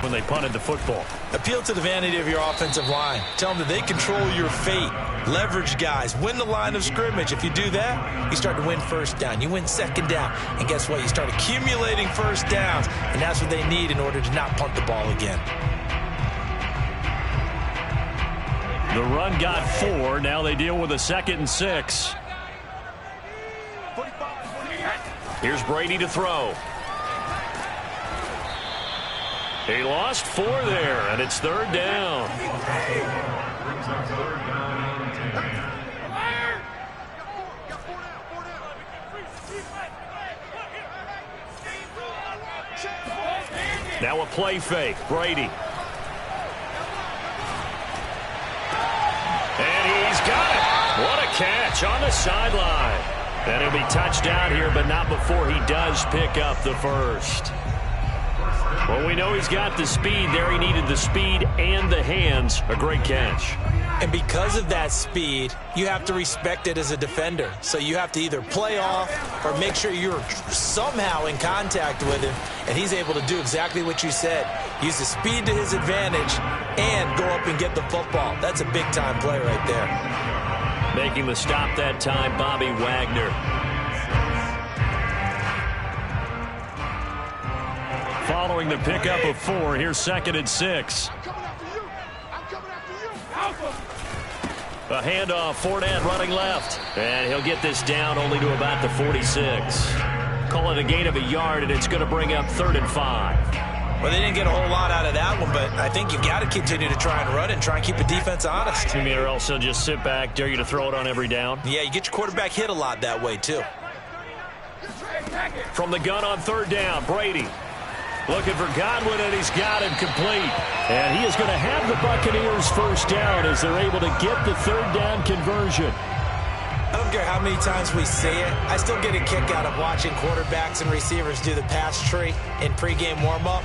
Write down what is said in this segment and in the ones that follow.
when they punted the football. Appeal to the vanity of your offensive line. Tell them that they control your fate. Leverage guys. Win the line of scrimmage. If you do that, you start to win first down. You win second down. And guess what? You start accumulating first downs. And that's what they need in order to not punt the ball again. The run got 4. Now they deal with a 2nd and 6. Here's Brady to throw. He lost 4 there, and it's 3rd down. Now a play fake. Brady. And he's got it. What a catch on the sideline. And he'll be touched down here, but not before he does pick up the first. Well, we know he's got the speed there. He needed the speed and the hands. A great catch. And because of that speed, you have to respect it as a defender. So you have to either play off or make sure you're somehow in contact with him. And he's able to do exactly what you said. Use the speed to his advantage and go up and get the football. That's a big-time play right there. Making the stop that time, Bobby Wagner. Following the pickup of 4, here's 2nd and 6. A handoff, Fournette running left. And he'll get this down only to about the 46. Call it a gain of a yard, and it's going to bring up 3rd and 5. Well, they didn't get a whole lot out of that one, but I think you've got to continue to try and run and try and keep the defense honest. You mean or else they'll just sit back, dare you to throw it on every down? Yeah, you get your quarterback hit a lot that way, too. From the gun on 3rd down, Brady. Looking for Godwin, and he's got him complete. And he is going to have the Buccaneers first down as they're able to get the 3rd down conversion. I don't care how many times we say it. I still get a kick out of watching quarterbacks and receivers do the pass tree in pregame warm-up.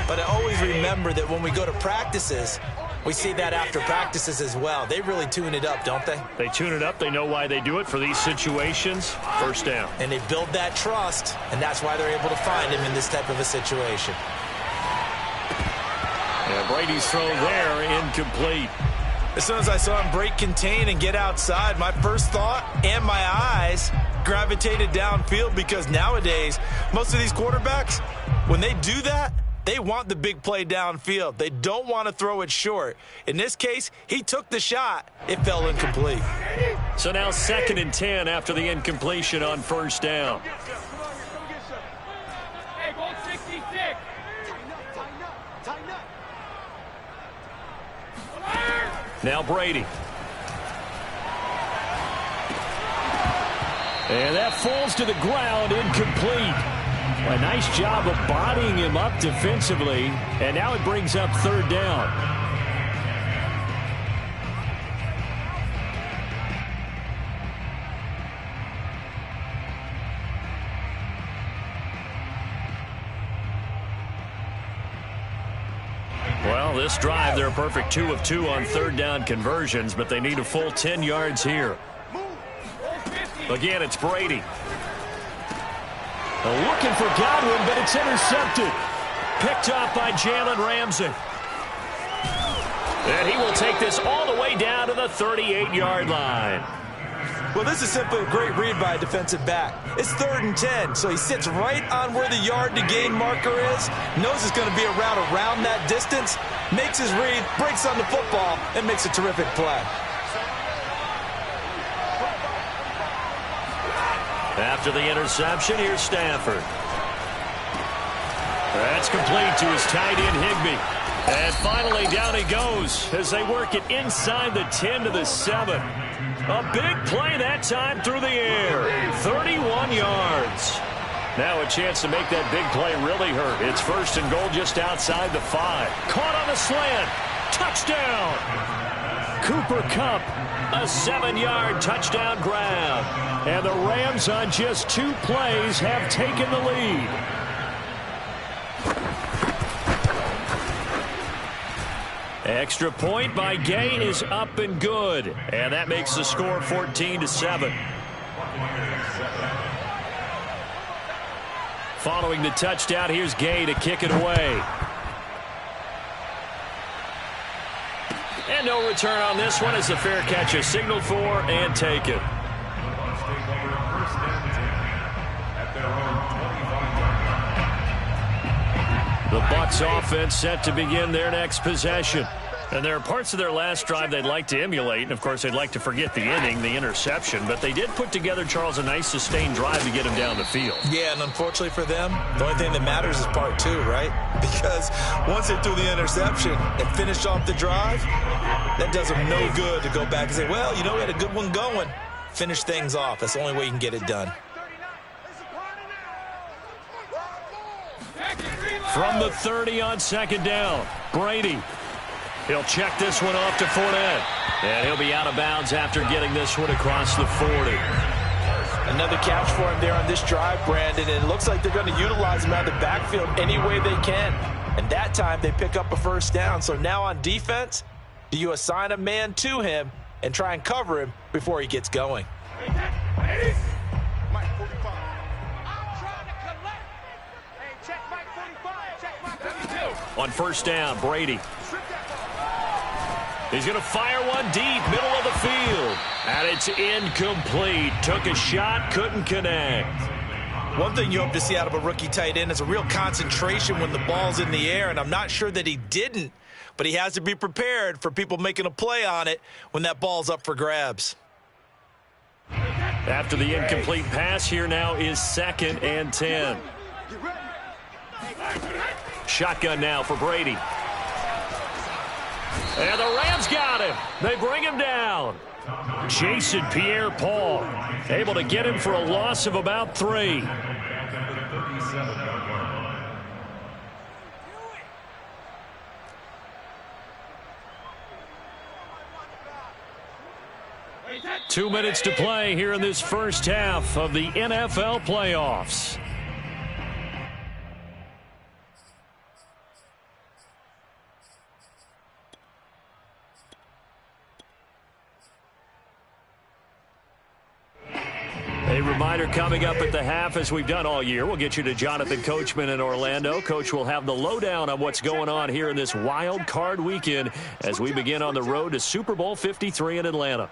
But I always remember that when we go to practices, we see that after practices as well. They really tune it up, don't they? They tune it up. They know why they do it for these situations. First down. And they build that trust, and that's why they're able to find him in this type of a situation. And Brady's throw there, incomplete. As soon as I saw him break contain and get outside, my first thought and my eyes gravitated downfield, because nowadays, most of these quarterbacks, when they do that, they want the big play downfield. They don't want to throw it short. In this case, he took the shot. It fell incomplete. So now 2nd and 10 after the incompletion on 1st down. Now Brady. And that falls to the ground, incomplete. A nice job of bodying him up defensively, and now it brings up 3rd down. Well, this drive, they're a perfect 2 of 2 on 3rd down conversions, but they need a full 10 yards here. Again, it's Brady. Looking for Godwin, but it's intercepted. Picked off by Jalen Ramsey. And he will take this all the way down to the 38-yard line. Well, this is simply a great read by a defensive back. It's 3rd and 10, so he sits right on where the yard-to-gain marker is, knows it's going to be a route around that distance, makes his read, breaks on the football, and makes a terrific play. After the interception, here's Stafford. That's complete to his tight end, Higbee. And finally, down he goes as they work it inside the 10 to the 7. A big play that time through the air. 31 yards. Now a chance to make that big play really hurt. It's 1st and goal just outside the 5. Caught on the slant. Touchdown. Cooper Kupp, a 7-yard touchdown grab. And the Rams on just 2 plays have taken the lead. Extra point by Gay is up and good. And that makes the score 14-7. Following the touchdown, here's Gay to kick it away. no return on this one as the fair catch is signaled for and taken. The Bucs offense set to begin their next possession. And there are parts of their last drive they'd like to emulate. And, of course, they'd like to forget the inning, the interception. But they did put together, Charles, a nice sustained drive to get him down the field. Yeah, and unfortunately for them, the only thing that matters is part two, right? Because once they threw the interception and finished off the drive, that does them no good to go back and say, well, you know, we had a good one going. Finish things off. That's the only way you can get it done. From the 30 on second down, Brady. He'll check this one off to Fournette. And he'll be out of bounds after getting this one across the 40. Another catch for him there on this drive, Brandon. And it looks like they're going to utilize him out of the backfield any way they can. And that time they pick up a first down. So now on defense, do you assign a man to him and try and cover him before he gets going? On first down, Brady. He's going to fire one deep, middle of the field. And it's incomplete. Took a shot, couldn't connect. One thing you hope to see out of a rookie tight end is a real concentration when the ball's in the air, and I'm not sure that he didn't, but he has to be prepared for people making a play on it when that ball's up for grabs. After the incomplete pass, here now is 2nd and 10. Shotgun now for Brady. And the Rams got him. They bring him down. Jason Pierre-Paul able to get him for a loss of about 3. Two minutes to play here in this first half of the NFL playoffs. A reminder coming up at the half, as we've done all year. We'll get you to Jonathan Coachman in Orlando. Coach will have the lowdown on what's going on here in this wild card weekend as we begin on the road to Super Bowl 53 in Atlanta.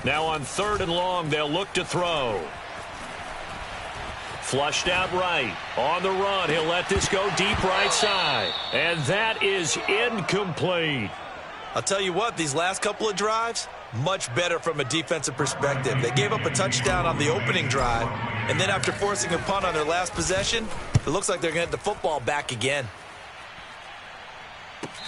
Now on 3rd and long, they'll look to throw. Flushed out right. On the run, he'll let this go deep right side. And that is incomplete. I'll tell you what, these last couple of drives, much better from a defensive perspective. They gave up a touchdown on the opening drive, and then after forcing a punt on their last possession, it looks like they're going to get the football back again.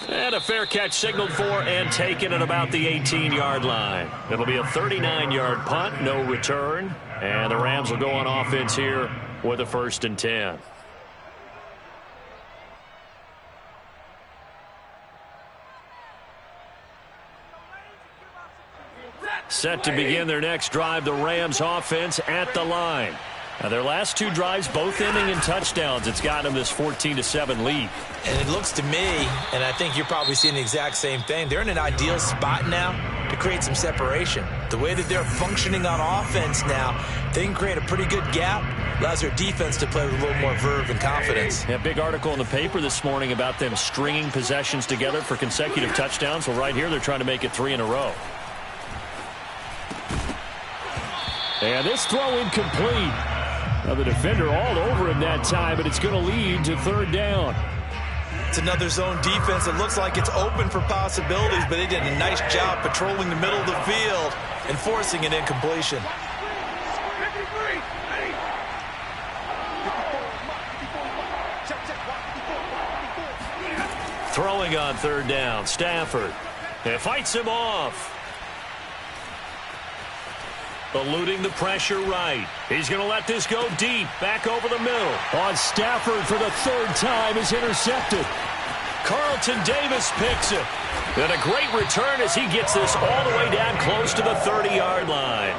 And a fair catch signaled for and taken at about the 18-yard line. It'll be a 39-yard punt, no return. And the Rams will go on offense here with a 1st and 10. Set to begin their next drive, the Rams offense at the line. Now, their last 2 drives, both ending in touchdowns. It's got them this 14-7 lead. And it looks to me, and I think you're probably seeing the exact same thing, they're in an ideal spot now to create some separation. The way that they're functioning on offense now, they can create a pretty good gap. Allows their defense to play with a little more verve and confidence. A big article in the paper this morning about them stringing possessions together for consecutive touchdowns. Well, right here, they're trying to make it 3 in a row. And this throw incomplete. Now the defender all over him that time, but it's going to lead to 3rd down. It's another zone defense. It looks like it's open for possibilities, but they did a nice job patrolling the middle of the field and forcing an incompletion. Throwing on 3rd down, Stafford. And fights him off. Eluding the pressure right. He's going to let this go deep, back over the middle. On Stafford for the 3rd time is intercepted. Carlton Davis picks it. And a great return as he gets this all the way down close to the 30-yard line.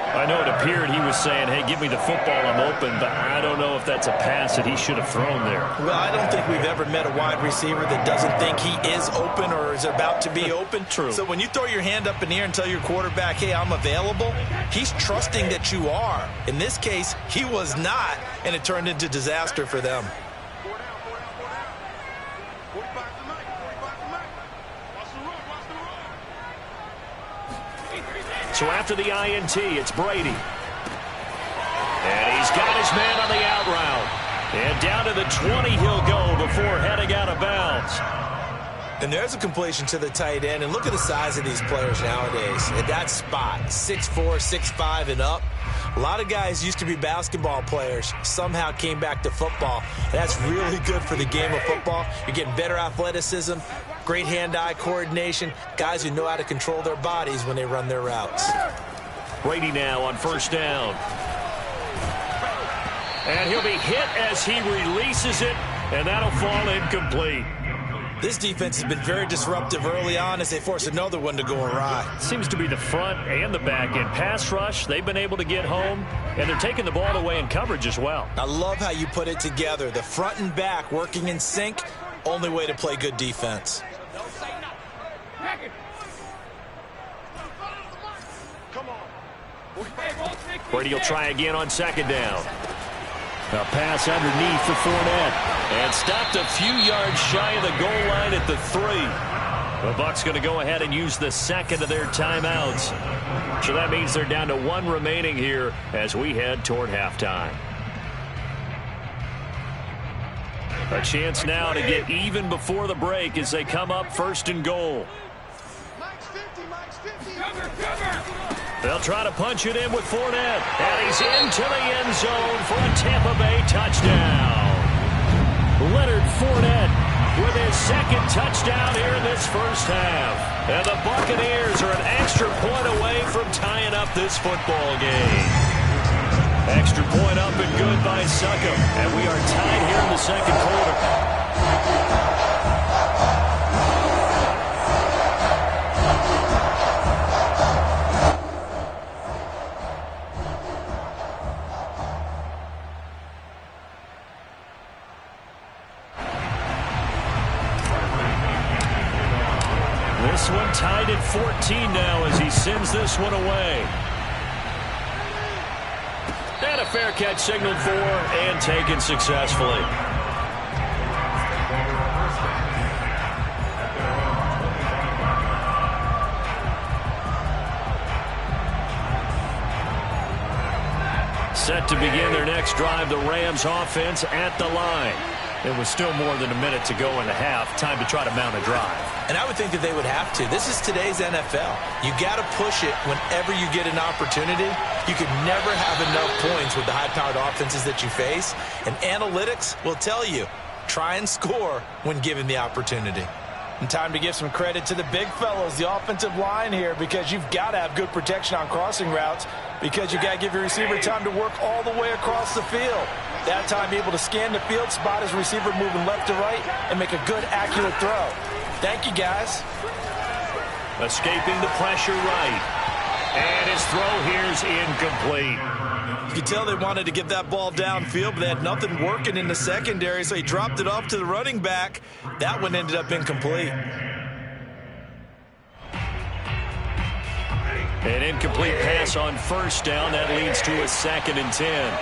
I know it appeared he was saying, hey, give me the football, I'm open, but I don't know if that's a pass that he should have thrown there. Well, I don't think we've ever met a wide receiver that doesn't think he is open or is about to be open. True. So when you throw your hand up in the air and tell your quarterback, hey, I'm available, he's trusting that you are. In this case, he was not, and it turned into disaster for them. So after the INT, it's Brady. And he's got his man on the out route. And down to the 20 he'll go before heading out of bounds. And there's a completion to the tight end. And look at the size of these players nowadays. At that spot, 6'4", 6'5", and up. A lot of guys used to be basketball players, somehow came back to football. That's really good for the game of football. You're getting better athleticism, great hand-eye coordination, guys who know how to control their bodies when they run their routes. Brady now on first down. And he'll be hit as he releases it, and that'll fall incomplete. This defense has been very disruptive early on as they force another one to go awry. Seems to be the front and the back end. Pass rush, they've been able to get home, and they're taking the ball away in coverage as well. I love how you put it together. The front and back working in sync, only way to play good defense. Brady will try again on second down. A pass underneath for Fournette. And stopped a few yards shy of the goal line at the 3. The Bucs going to go ahead and use the second of their timeouts. So that means they're down to 1 remaining here as we head toward halftime. A chance now to get even before the break as they come up first and goal. They'll try to punch it in with Fournette. And he's into the end zone for a Tampa Bay touchdown. Leonard Fournette with his second touchdown here in this first half. And the Buccaneers are an extra point away from tying up this football game. Extra point up and good by Succop. And we are tied here in the second quarter. This one tied at 14 now as he sends this one away. And a fair catch signaled for and taken successfully. Set to begin their next drive, the Rams offense at the line. It was still more than a minute to go in the half. Time to try to mount a drive. And I would think that they would have to. This is today's NFL. You got to push it whenever you get an opportunity. You could never have enough points with the high-powered offenses that you face. And analytics will tell you, try and score when given the opportunity. And time to give some credit to the big fellows, the offensive line here, because you've got to have good protection on crossing routes because you got to give your receiver time to work all the way across the field. That time able to scan the field, spot his receiver moving left to right, and make a good, accurate throw. Thank you, guys. Escaping the pressure right. And his throw here's incomplete. You could tell they wanted to get that ball downfield, but they had nothing working in the secondary, so he dropped it off to the running back. That one ended up incomplete. An incomplete pass on first down. That leads to a 2nd and 10.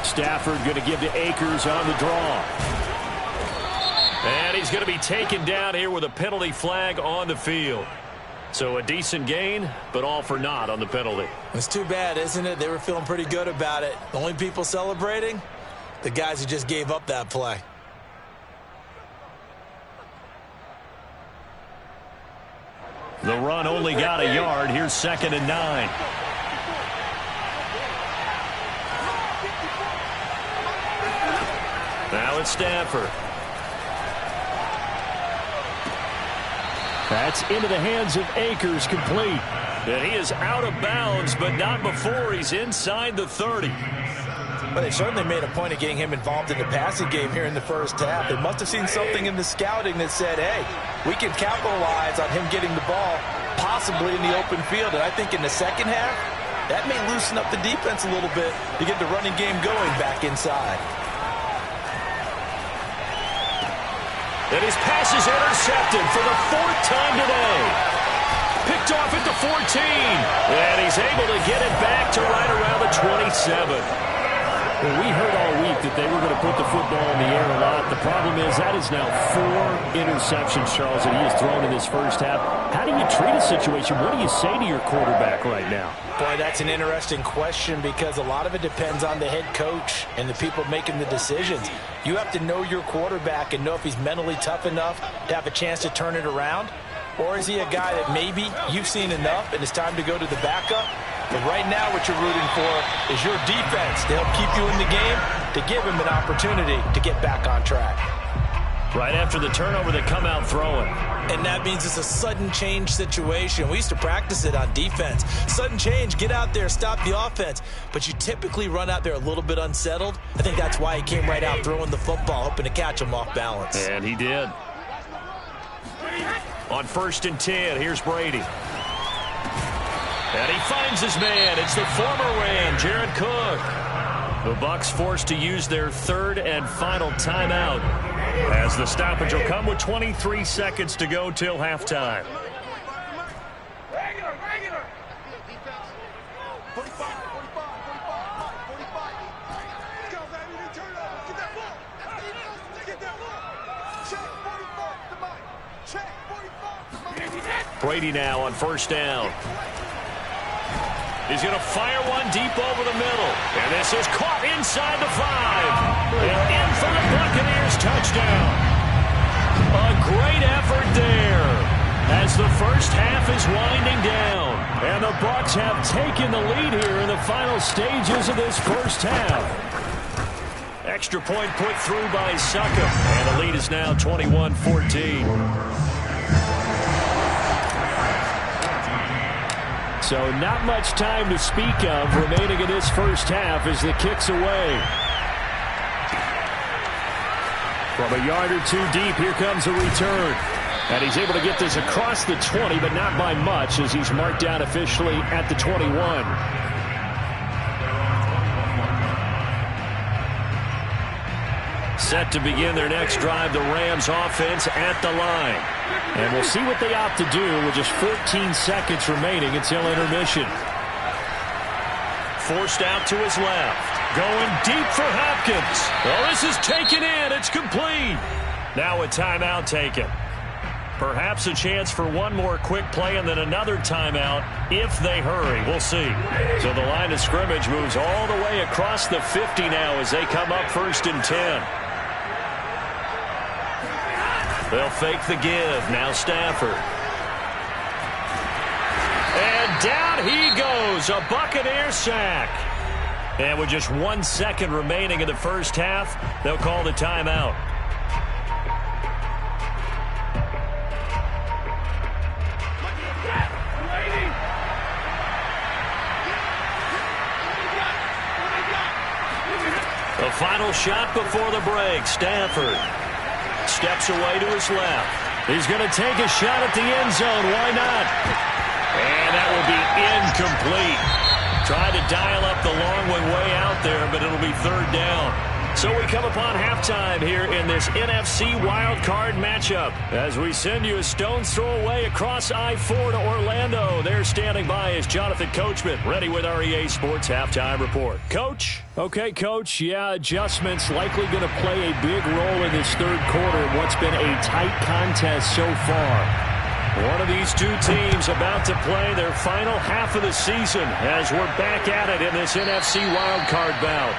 Stafford going to give to Akers on the draw. And he's going to be taken down here with a penalty flag on the field. So a decent gain, but all for naught on the penalty. It's too bad, isn't it? They were feeling pretty good about it. The only people celebrating, the guys who just gave up that play. The run only got a yard. Here's 2nd and 9. Now it's Stafford. That's into the hands of Akers, complete. And he is out of bounds, but not before he's inside the 30. But they certainly made a point of getting him involved in the passing game here in the first half. They must have seen something in the scouting that said, hey, we can capitalize on him getting the ball possibly in the open field. And I think in the second half, that may loosen up the defense a little bit to get the running game going back inside. And his pass is intercepted for the 4th time today. Picked off at the 14. And he's able to get it back to right around the 27. Well, we heard all week that they were going to put the football in the air a lot. The problem is that is now 4 interceptions, Charles, that he has thrown in this first half. How do you treat a situation? What do you say to your quarterback right now? Boy, that's an interesting question because a lot of it depends on the head coach and the people making the decisions. You have to know your quarterback and know if he's mentally tough enough to have a chance to turn it around. Or is he a guy that maybe you've seen enough and it's time to go to the backup? But right now what you're rooting for is your defense to help keep you in the game, to give him an opportunity to get back on track. Right after the turnover, they come out throwing. And that means it's a sudden change situation. We used to practice it on defense. Sudden change, get out there, stop the offense. But you typically run out there a little bit unsettled. I think that's why he came right out throwing the football, hoping to catch him off balance. And he did. On 1st and 10, here's Brady. And he finds his man. It's the former Ram, Jared Cook. The Bucs forced to use their 3rd and final timeout, as the stoppage will come with 23 seconds to go till halftime. Brady now on 1st down. He's going to fire one deep over the middle. And this is caught inside the 5. And in for the Buccaneers touchdown. A great effort there as the first half is winding down. And the Bucs have taken the lead here in the final stages of this first half. Extra point put through by Suckup. And the lead is now 21-14. So not much time to speak of remaining in this first half as the kick's away. From a yard or 2 deep, here comes a return. And he's able to get this across the 20, but not by much as he's marked down officially at the 21. Set to begin their next drive, the Rams offense at the line. And we'll see what they opt to do with just 14 seconds remaining until intermission. Forced out to his left. Going deep for Hopkins. Well, this is taken in. It's complete. Now a timeout taken. Perhaps a chance for one more quick play and then another timeout if they hurry. We'll see. So the line of scrimmage moves all the way across the 50 now as they come up 1st and 10. They'll fake the give. Now Stafford. And down he goes. A Buccaneer sack. And with just 1 second remaining in the first half, they'll call the timeout. The final shot before the break. Stafford steps away to his left. He's going to take a shot at the end zone. Why not? And that will be incomplete. Tried to dial up the long one way out there, but it'll be 3rd down. So we come upon halftime here in this NFC Wildcard matchup as we send you a stone's throw away across I-4 to Orlando. There standing by is Jonathan Coachman, ready with our EA Sports Halftime Report. Coach? Okay, Coach. Yeah, adjustments likely going to play a big role in this 3rd quarter in what's been a tight contest so far. One of these two teams about to play their final half of the season as we're back at it in this NFC Wildcard bout.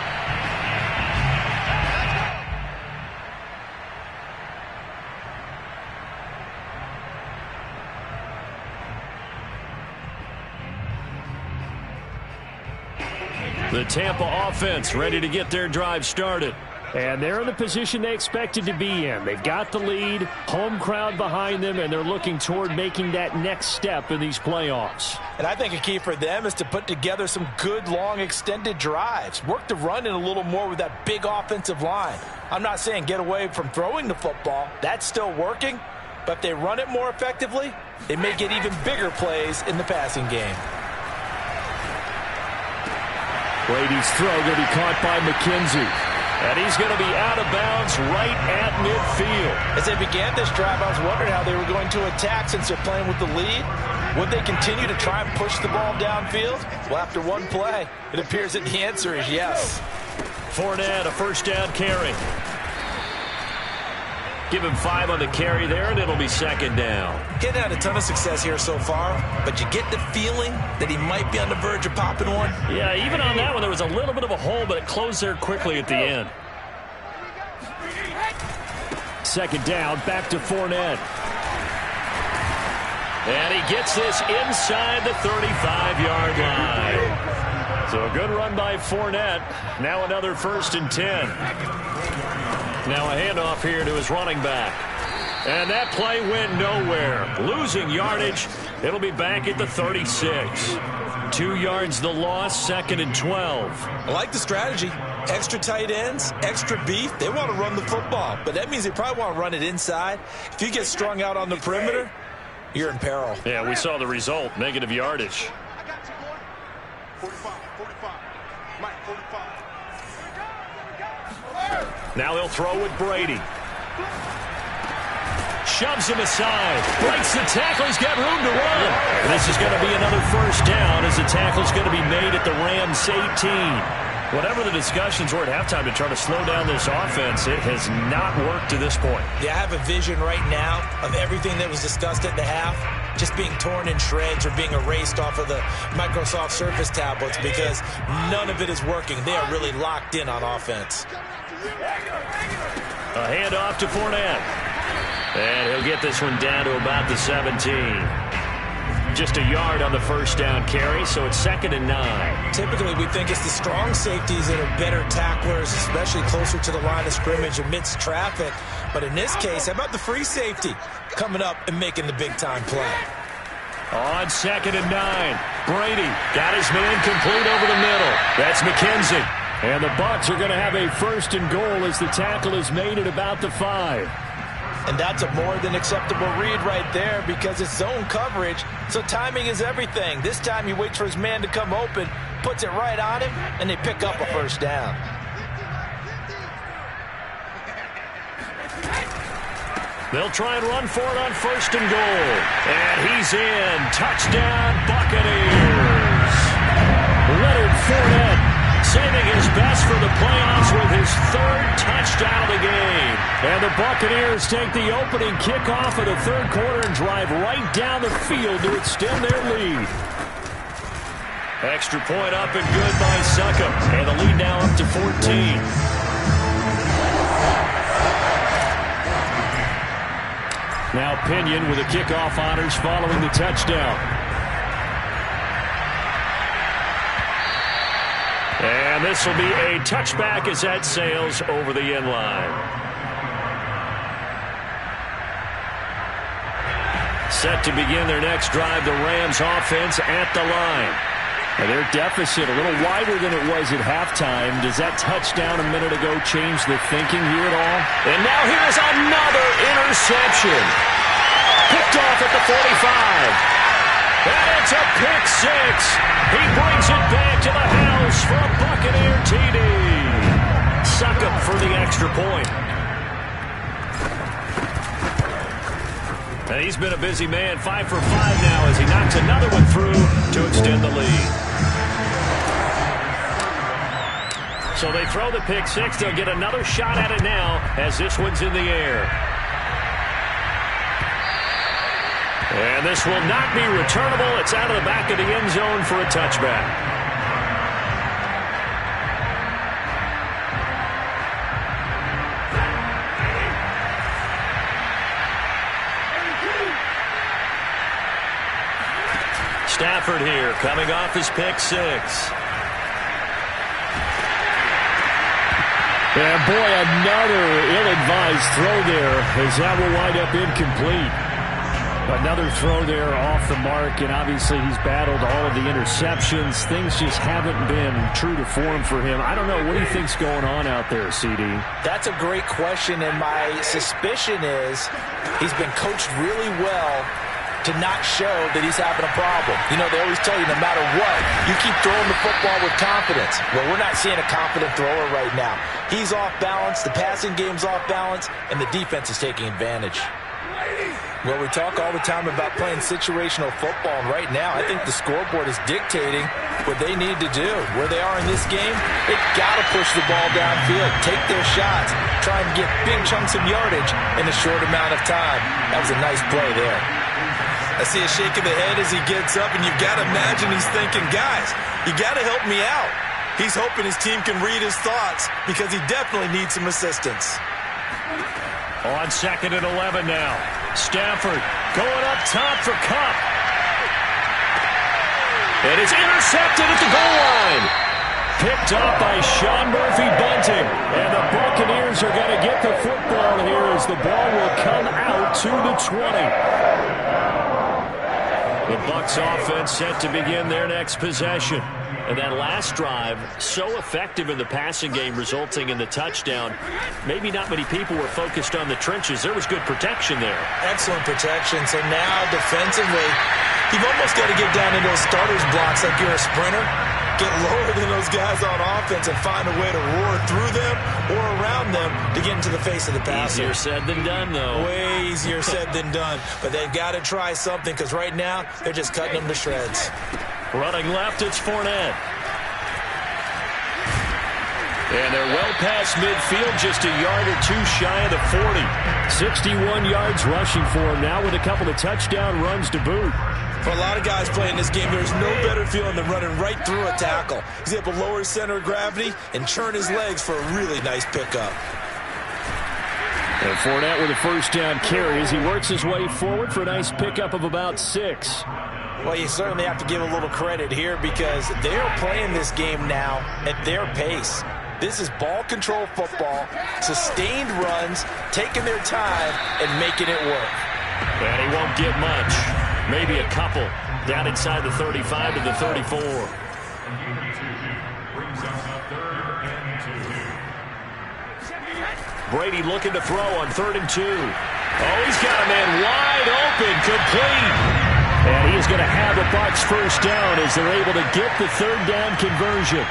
The Tampa offense ready to get their drive started. And they're in the position they expected to be in. They've got the lead, home crowd behind them, and they're looking toward making that next step in these playoffs. And I think a key for them is to put together some good, long, extended drives. Work the run in a little more with that big offensive line. I'm not saying get away from throwing the football. That's still working. But if they run it more effectively, they may get even bigger plays in the passing game. Brady's throw going to be caught by McKenzie. And he's going to be out of bounds right at midfield. As they began this drive, I was wondering how they were going to attack since they're playing with the lead. Would they continue to try and push the ball downfield? Well, after one play, it appears that the answer is yes. Fournette, a first down carry. Give him 5 on the carry there, and it'll be second down. Getting had a ton of success here so far, but you get the feeling that he might be on the verge of popping one. Yeah, even on that one, there was a little bit of a hole, but it closed there quickly at the end. Second down, back to Fournette. And he gets this inside the 35-yard line. So a good run by Fournette. Now another 1st and 10. Now a handoff here to his running back. And that play went nowhere. Losing yardage. It'll be back at the 36. 2 yards the loss, 2nd and 12. I like the strategy. Extra tight ends, extra beef. They want to run the football, but that means they probably want to run it inside. If you get strung out on the perimeter, you're in peril. Yeah, we saw the result. Negative yardage. 45. Mike, 45. Now he'll throw with Brady. Shoves him aside. Breaks the tackle. He's got room to run. And this is going to be another first down as the tackle's going to be made at the Rams 18. Whatever the discussions were at halftime to try to slow down this offense, it has not worked to this point. Yeah, I have a vision right now of everything that was discussed at the half just being torn in shreds or being erased off of the Microsoft Surface tablets because none of it is working. They are really locked in on offense. A handoff to Fournette. And he'll get this one down to about the 17. Just a yard on the first down carry, so it's 2nd and 9. Typically, we think it's the strong safeties that are better tacklers, especially closer to the line of scrimmage amidst traffic. But in this case, how about the free safety coming up and making the big-time play? On 2nd and 9, Brady got his man complete over the middle. That's McKenzie. And the Bucs are going to have a 1st and goal as the tackle is made at about the 5. And that's a more than acceptable read right there because it's zone coverage, so timing is everything. This time he waits for his man to come open, puts it right on him, and they pick up a first down. They'll try and run for it on 1st and goal. And he's in. Touchdown, Buccaneers. Leonard Fournette saving his best for the playoffs with his 3rd touchdown of the game. And the Buccaneers take the opening kickoff of the 3rd quarter and drive right down the field to extend their lead. Extra point up and good by Succop. And the lead now up to 14. Now Pinion with the kickoff honors following the touchdown. And this will be a touchback as that sails over the end line. Set to begin their next drive, the Rams offense at the line. And their deficit a little wider than it was at halftime. Does that touchdown a minute ago change the thinking here at all? And now here's another interception. Picked off at the 45. And it's a pick 6. He brings it back to the house for a Buccaneer TD. Succop for the extra point. And he's been a busy man, 5 for 5 now as he knocks another one through to extend the lead. So they throw the pick 6. They'll get another shot at it now as this one's in the air. And this will not be returnable. It's out of the back of the end zone for a touchback. Stafford here coming off his pick 6. And boy, another ill-advised throw there as that will wind up incomplete. Another throw there off the mark, and obviously he's battled all of the interceptions. Things just haven't been true to form for him. I don't know. What do you think's going on out there, CD? That's a great question, and my suspicion is he's been coached really well to not show that he's having a problem. You know, they always tell you no matter what, you keep throwing the football with confidence. Well, we're not seeing a confident thrower right now. He's off balance, the passing game's off balance, and the defense is taking advantage. Well, we talk all the time about playing situational football, and right now I think the scoreboard is dictating what they need to do. Where they are in this game, they've got to push the ball downfield, take their shots, try and get big chunks of yardage in a short amount of time. That was a nice play there. I see a shake of the head as he gets up, and you've got to imagine he's thinking, guys, you got to help me out. He's hoping his team can read his thoughts because he definitely needs some assistance. On 2nd and 11 now. Stafford going up top for Kupp. And it's intercepted at the goal line. Picked up by Sean Murphy-Bunting. And the Buccaneers are going to get the football here as the ball will come out to the 20. The Bucs offense set to begin their next possession. And that last drive, so effective in the passing game, resulting in the touchdown. Maybe not many people were focused on the trenches. There was good protection there. Excellent protection. So now, defensively, you've almost got to get down in those starters blocks like you're a sprinter. Get lower than those guys on offense and find a way to roar through them or around them to get into the face of the passer. Easier said than done, though. Way easier said than done. But they've got to try something because right now, they're just cutting them to shreds. Running left, it's Fournette. And they're well past midfield, just a yard or two shy of the 40. 61 yards rushing for him now with a couple of touchdown runs to boot. For a lot of guys playing this game, there's no better feeling than running right through a tackle. He's able to lower his center of gravity and churn his legs for a really nice pickup. And Fournette with a first down carry as he works his way forward for a nice pickup of about 6. Well, you certainly have to give a little credit here because they're playing this game now at their pace. This is ball control football, sustained runs, taking their time and making it work. And he won't get much. Maybe a couple. Down inside the 35 to the 34. Brady looking to throw on 3rd and 2. Oh, he's got a man wide open, complete. And he's going to have a Bucs first down as they're able to get the 3rd down conversion.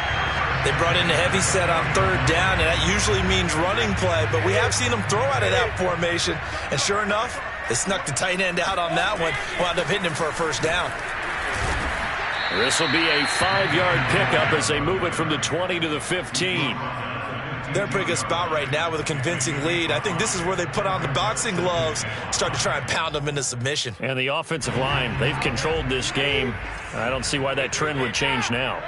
They brought in a heavy set on 3rd down, and that usually means running play, but we have seen them throw out of that formation, and sure enough, they snuck the tight end out on that one, wound up hitting him for a first down. This will be a 5-yard pickup as they move it from the 20 to the 15. They're in a pretty good spot right now with a convincing lead. I think this is where they put on the boxing gloves, start to try and pound them into submission. And the offensive line, they've controlled this game. I don't see why that trend would change now.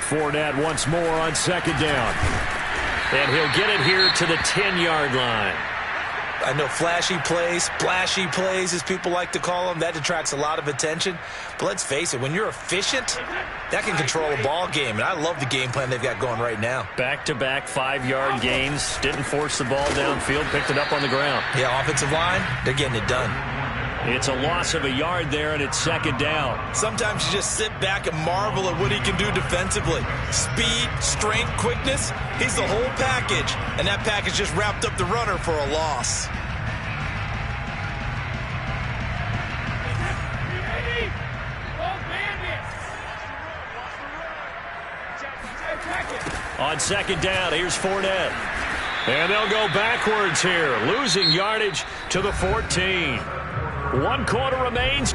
Fournette once more on 2nd down. And he'll get it here to the 10-yard line. I know flashy plays, splashy plays, as people like to call them, that attracts a lot of attention. But let's face it, when you're efficient, that can control a ball game. And I love the game plan they've got going right now. Back-to-back 5-yard gains. Didn't force the ball downfield, picked it up on the ground. Yeah, offensive line, they're getting it done. It's a loss of a yard there, and it's 2nd down. Sometimes you just sit back and marvel at what he can do defensively. Speed, strength, quickness, he's the whole package. And that package just wrapped up the runner for a loss. On 2nd down, here's Fournette. And they'll go backwards here, losing yardage to the 14. 1 quarter remains.